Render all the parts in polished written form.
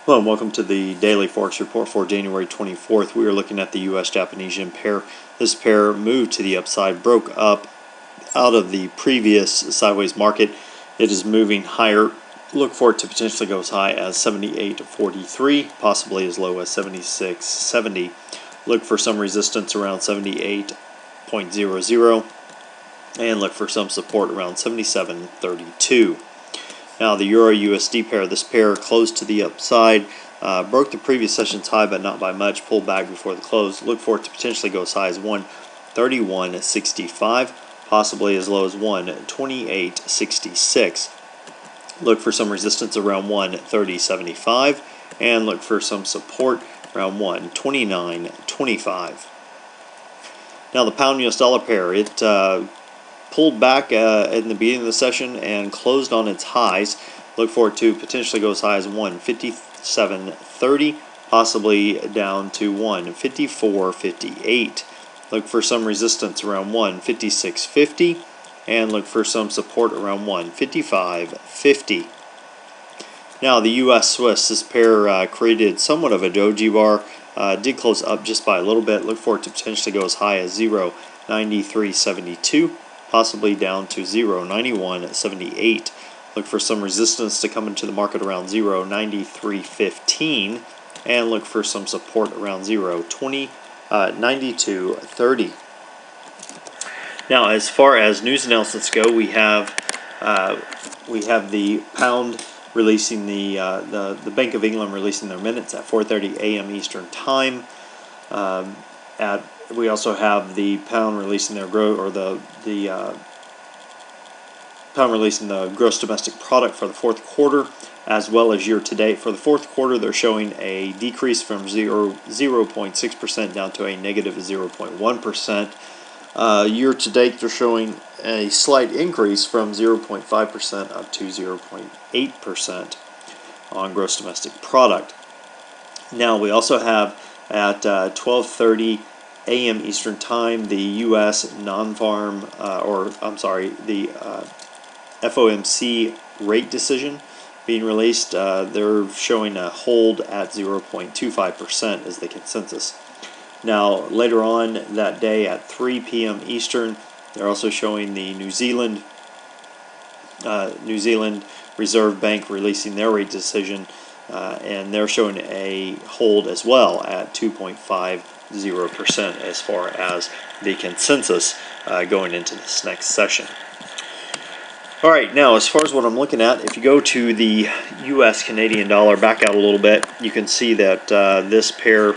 Hello and welcome to the Daily Forex Report for January 24th. We are looking at the US-Japanese yen pair. This pair moved to the upside, broke up out of the previous sideways market. It is moving higher. Look for it to potentially go as high as 78.43, possibly as low as 76.70. Look for some resistance around 78.00 and look for some support around 77.32. Now the Euro-USD pair, this pair closed to the upside, broke the previous session's high but not by much, pulled back before the close. Look for it to potentially go as high as 131.65, possibly as low as 128.66. Look for some resistance around 130.75 and look for some support around 129.25. Now the pound US dollar pair, it pulled back in the beginning of the session and closed on its highs. Look for it to potentially go as high as 157.30, possibly down to 154.58. Look for some resistance around 156.50 and look for some support around 155.50. Now the US Swiss, this pair created somewhat of a doji bar, did close up just by a little bit. Look for it to potentially go as high as 0.9372. possibly down to 0.9178. Look for some resistance to come into the market around 0.9315 and look for some support around 0.9230. Now, as far as news announcements go, we have the pound releasing the Bank of England releasing their minutes at 4:30 a.m. Eastern Time. We also have the pound releasing their pound releasing the gross domestic product for the fourth quarter, as well as year to date. For the fourth quarter, they're showing a decrease from 0.6% down to a negative 0.1%. Year to date, they're showing a slight increase from 0.5% up to 0.8% on gross domestic product. Now we also have at 12:30 a.m. Eastern Time, the U.S. non-farm, the FOMC rate decision being released. They're showing a hold at 0.25% as the consensus. Now, later on that day at 3 p.m. Eastern, they're also showing the New Zealand Reserve Bank releasing their rate decision, and they're showing a hold as well at 2.50% as far as the consensus going into this next session. All right, now as far as what I'm looking at, if you go to the U.S. Canadian dollar, back out a little bit, you can see that this pair,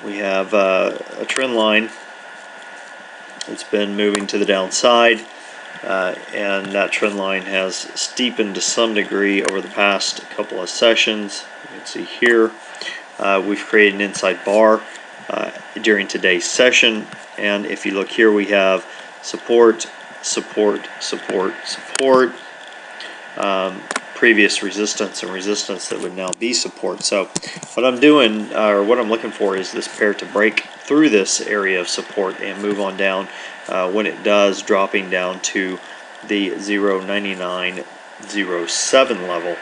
we have a trend line. It's been moving to the downside, and that trend line has steepened to some degree over the past couple of sessions. You can see here we've created an inside bar during today's session, and if you look here, we have support, support, support, support, previous resistance and resistance that would now be support. So what I'm doing, or what I'm looking for, is this pair to break through this area of support and move on down. When it does, dropping down to the 0.9907 level.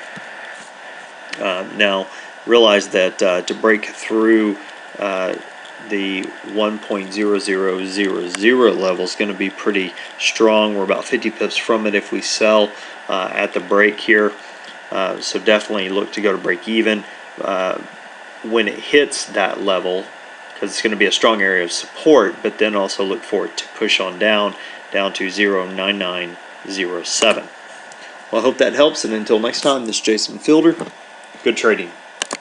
Now realize that to break through the 1.0000 level is going to be pretty strong. We're about 50 pips from it if we sell at the break here. So definitely look to go to break even when it hits that level, because it's going to be a strong area of support, but then also look for it to push on down to 0.9907. Well, I hope that helps, and until next time, this is Jason Fielder. Good trading.